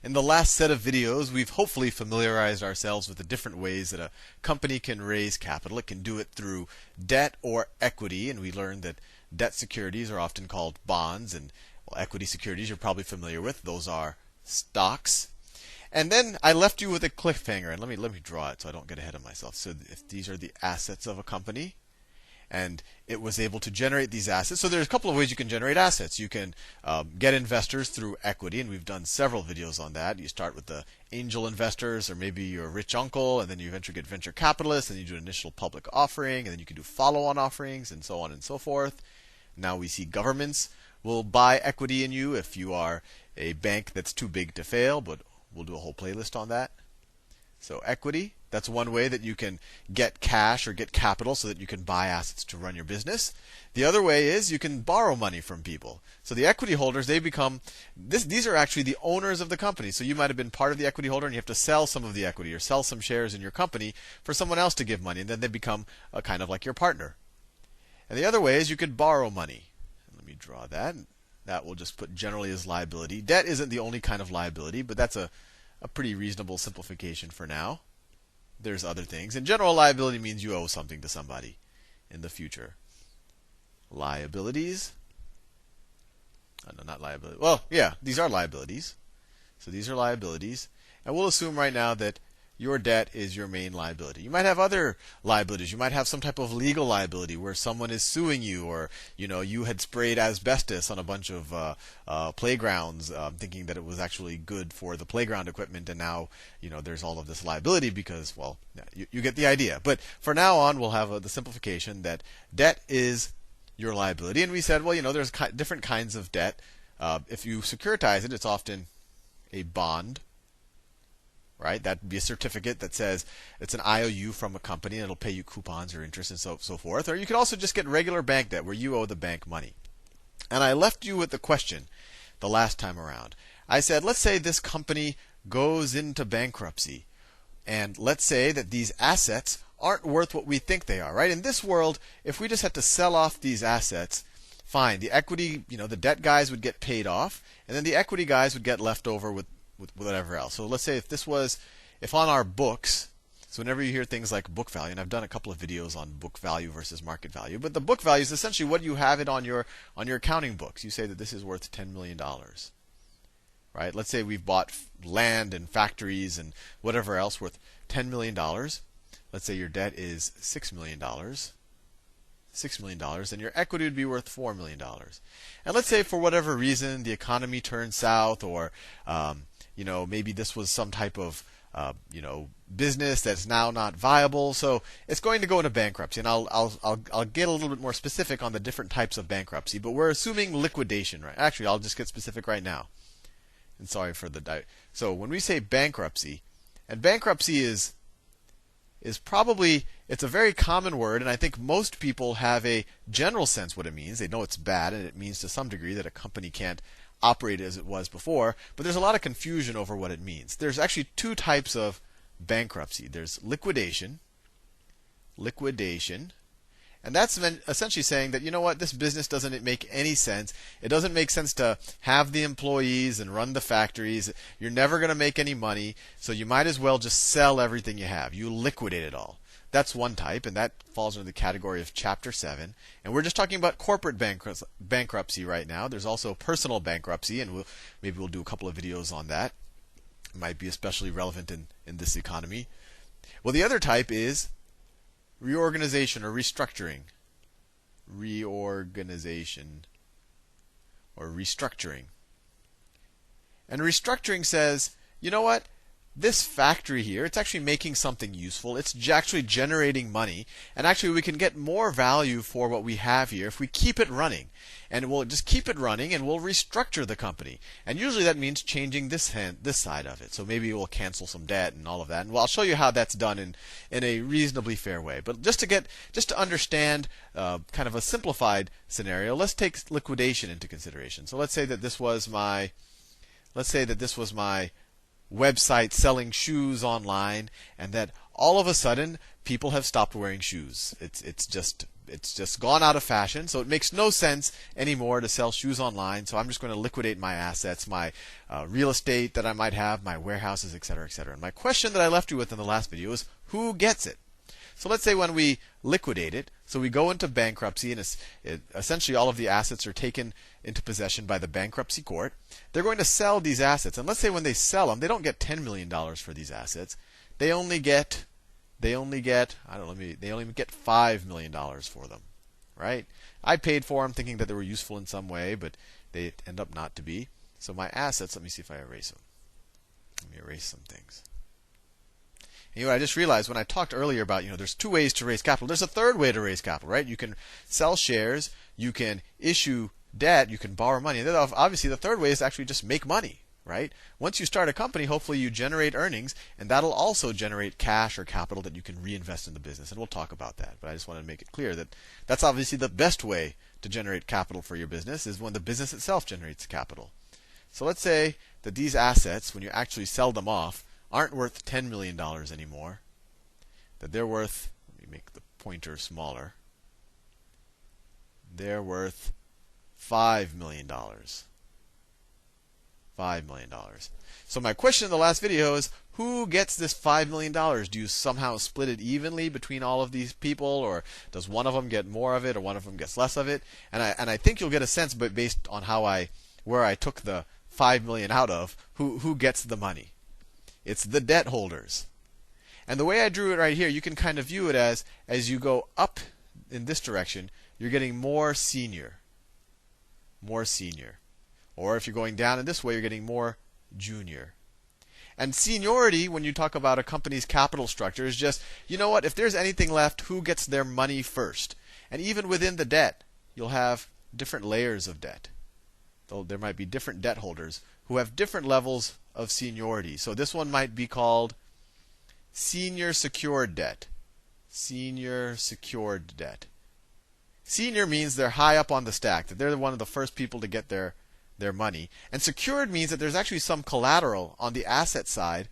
In the last set of videos, we've hopefully familiarized ourselves with the different ways that a company can raise capital. It can do it through debt or equity, and we learned that debt securities are often called bonds, and equity securities you're probably familiar with. Those are stocks. And then I left you with a cliffhanger, and let me draw it so I don't get ahead of myself. So if these are the assets of a company, and it was able to generate these assets. So there's a couple of ways you can generate assets. You can get investors through equity, and we've done several videos on that. You start with the angel investors, or maybe your rich uncle, and then you get venture capitalists, and you do an initial public offering, and then you can do follow-on offerings, and so on and so forth. Now we see governments will buy equity in you if you are a bank that's too big to fail, but we'll do a whole playlist on that. So equity, that's one way that you can get cash or get capital so that you can buy assets to run your business. The other way is you can borrow money from people. So the equity holders, they become, these are actually the owners of the company. So you might have been part of the equity holder and you have to sell some of the equity or sell some shares in your company for someone else to give money, and then they become kind of like your partner. And the other way is you could borrow money. Let me draw that. That will just put generally as liability. Debt isn't the only kind of liability, but that's a pretty reasonable simplification for now. There's other things. And general liability means you owe something to somebody in the future. Liabilities. No, not liability. Well, yeah, these are liabilities. So these are liabilities. And we'll assume right now that your debt is your main liability. You might have other liabilities. You might have some type of legal liability where someone is suing you, or you had sprayed asbestos on a bunch of playgrounds, thinking that it was actually good for the playground equipment, and now there's all of this liability because, well, you get the idea. But for now on, we'll have the simplification that debt is your liability, and we said, well, there's different kinds of debt. If you securitize it, it's often a bond. Right? That'd be a certificate that says it's an IOU from a company and it'll pay you coupons or interest and so forth. Or you could also just get regular bank debt where you owe the bank money. And I left you with the question the last time around. I said, let's say this company goes into bankruptcy, and let's say that these assets aren't worth what we think they are. Right? In this world, if we just had to sell off these assets, fine. The equity, the debt guys would get paid off, and then the equity guys would get left over with whatever else. So let's say if on our books, so whenever you hear things like book value, and I've done a couple of videos on book value versus market value, but the book value is essentially what you have it on your accounting books. You say that this is worth $10 million. Right? Let's say we've bought land and factories and whatever else worth $10 million. Let's say your debt is $6 million. $6 million, and your equity would be worth $4 million. And let's say for whatever reason the economy turns south, or maybe this was some type of business that's now not viable, so it's going to go into bankruptcy. And I'll get a little bit more specific on the different types of bankruptcy, but we're assuming liquidation, right? Actually, I'll just get specific right now. And sorry for the so when we say bankruptcy, and bankruptcy is probably, it's a very common word, and I think most people have a general sense what it means. They know it's bad, and it means to some degree that a company can't operate as it was before, but there's a lot of confusion over what it means. There's actually two types of bankruptcy. There's liquidation, and that's essentially saying that, this business doesn't make any sense. It doesn't make sense to have the employees and run the factories. You're never going to make any money, so you might as well just sell everything you have. You liquidate it all. That's one type, and that falls under the category of Chapter 7. And we're just talking about corporate bankruptcy right now. There's also personal bankruptcy, and maybe we'll do a couple of videos on that. It might be especially relevant in this economy. Well, the other type is reorganization or restructuring. Reorganization or restructuring. And restructuring says, you know what? This factory here, it's actually making something useful. It's actually generating money. And actually, we can get more value for what we have here if we keep it running. And we'll just keep it running, and we'll restructure the company. And usually that means changing this side of it. So maybe we'll cancel some debt and all of that. And I'll show you how that's done in a reasonably fair way. But just to understand kind of a simplified scenario, let's take liquidation into consideration. So let's say that this was my website selling shoes online, and that all of a sudden people have stopped wearing shoes. It's just it's just gone out of fashion. So it makes no sense anymore to sell shoes online. So I'm just going to liquidate my assets, my real estate that I might have, my warehouses, etc., etc. And my question that I left you with in the last video is, who gets it? So let's say when we liquidate it, so we go into bankruptcy, and essentially all of the assets are taken into possession by the bankruptcy court. They're going to sell these assets, and let's say when they sell them, they don't get $10 million for these assets. They only get they only get $5 million for them, right? I paid for them thinking that they were useful in some way, but they end up not to be. So my assets, let me see if I erase them. Let me erase some things. And I just realized when I talked earlier about, there's two ways to raise capital. There's a third way to raise capital, right? You can sell shares, you can issue debt, you can borrow money. And then obviously the third way is to actually just make money, right? Once you start a company, hopefully you generate earnings, and that'll also generate cash or capital that you can reinvest in the business. And we'll talk about that. But I just want to make it clear that that's obviously the best way to generate capital for your business, is when the business itself generates capital. So let's say that these assets, when you actually sell them off, aren't worth $10 million anymore. That they're worth, let me make the pointer smaller, they're worth $5 million. $5 million. So my question in the last video is, who gets this $5 million? Do you somehow split it evenly between all of these people, or does one of them get more of it, or one of them gets less of it? And I think you'll get a sense, but based on where I took the $5 million out of, who gets the money. It's the debt holders. And the way I drew it right here, you can kind of view it as you go up in this direction, you're getting more senior. More senior. Or if you're going down in this way, you're getting more junior. And seniority, when you talk about a company's capital structure, is just, if there's anything left, who gets their money first? And even within the debt, you'll have different layers of debt. There might be different debt holders who have different levels of seniority. So this one might be called senior secured debt. Senior secured debt. Senior means they're high up on the stack, that they're one of the first people to get their money. And secured means that there's actually some collateral on the asset side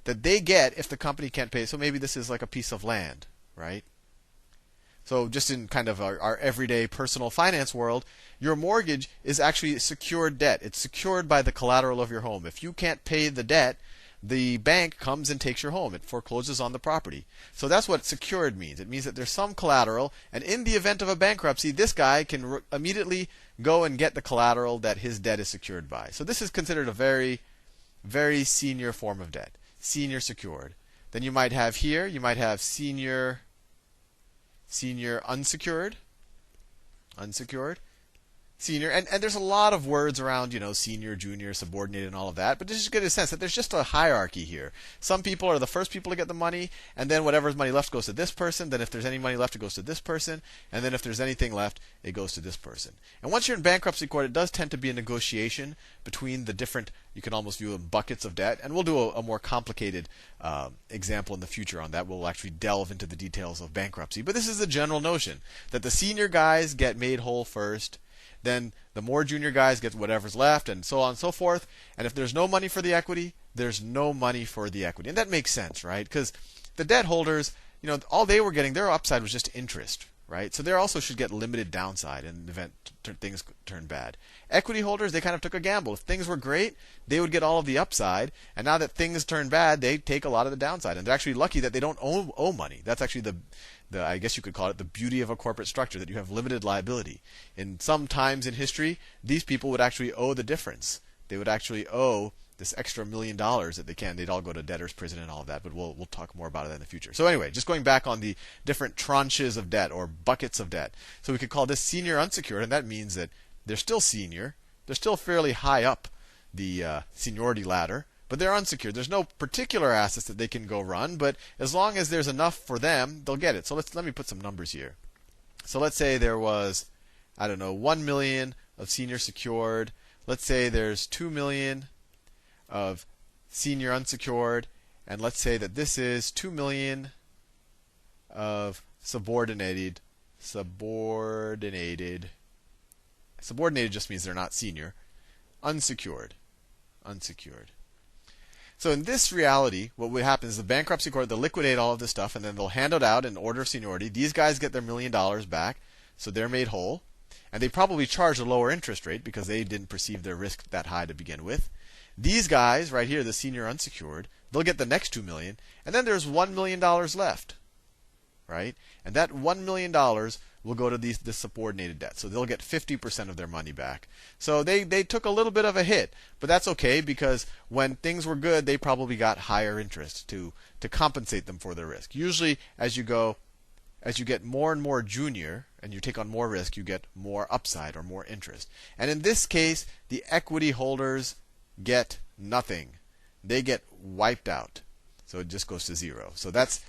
that they get if the company can't pay. So maybe this is like a piece of land, right? So just in kind of our everyday personal finance world, your mortgage is actually secured debt. It's secured by the collateral of your home. If you can't pay the debt, the bank comes and takes your home. It forecloses on the property. So that's what secured means. It means that there's some collateral, and in the event of a bankruptcy, this guy can immediately go and get the collateral that his debt is secured by. So this is considered a very, very senior form of debt. Senior secured. Then you might have here, senior unsecured, senior, and there's a lot of words around, senior, junior, subordinated, and all of that. But just get a sense that there's just a hierarchy here. Some people are the first people to get the money, and then whatever's money left goes to this person. Then if there's any money left, it goes to this person, and then if there's anything left, it goes to this person. And once you're in bankruptcy court, it does tend to be a negotiation between the different, you can almost view them, buckets of debt. And we'll do a more complicated example in the future on that. We'll actually delve into the details of bankruptcy. But this is the general notion that the senior guys get made whole first. Then the more junior guys get whatever's left, and so on and so forth. And if there's no money for the equity, there's no money for the equity. And that makes sense, right? Because the debt holders, all they were getting, their upside was just interest, right? So they also should get limited downside in the event things turn bad. Equity holders, they kind of took a gamble. If things were great, they would get all of the upside. And now that things turn bad, they take a lot of the downside. And they're actually lucky that they don't owe money. That's actually the I guess you could call it the beauty of a corporate structure, that you have limited liability. In some times in history, these people would actually owe the difference. They would actually owe this extra $1 million that they can. They'd all go to debtor's prison and all of that, but we'll talk more about it in the future. So anyway, just going back on the different tranches of debt or buckets of debt. So we could call this senior unsecured, and that means that they're still senior. They're still fairly high up the seniority ladder, but they're unsecured. There's no particular assets that they can go run, but as long as there's enough for them, they'll get it. So let me put some numbers here. So let's say there was, 1 million of senior secured. Let's say there's 2 million of senior unsecured, and let's say that this is 2 million of subordinated. Subordinated just means they're not senior. Unsecured. So in this reality, what would happen is the bankruptcy court, they'll liquidate all of this stuff, and then they'll hand it out in order of seniority. These guys get their $1 million back, so they're made whole. And they probably charge a lower interest rate because they didn't perceive their risk that high to begin with. These guys right here, the senior unsecured, they'll get the next $2 million, and then there's $1 million left, right? And that $1 million will go to this subordinated debt. So they'll get 50% of their money back. So they took a little bit of a hit, but that's okay because when things were good, they probably got higher interest to compensate them for their risk. Usually, as you get more and more junior and you take on more risk, you get more upside or more interest. And in this case, the equity holders get nothing. They get wiped out. So it just goes to zero. So that's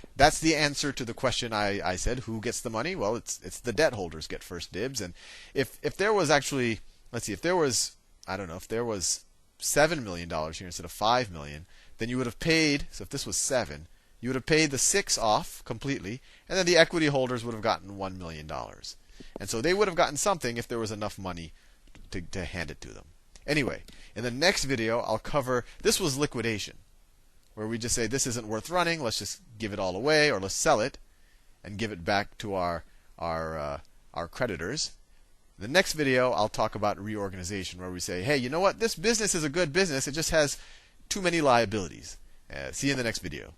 the answer to the question I said, who gets the money? Well, it's the debt holders get first dibs. And if there was actually, let's see, if there was, I don't know, if there was $7 million here instead of $5 million, then you would have paid, so if this was 7, you would have paid the 6 off completely, and then the equity holders would have gotten $1 million. And so they would have gotten something if there was enough money to hand it to them. Anyway, in the next video, I'll cover, this was liquidation, where we just say this isn't worth running, let's just give it all away, or let's sell it and give it back to our creditors. In the next video, I'll talk about reorganization, where we say, hey, you know what? This business is a good business, it just has too many liabilities. See you in the next video.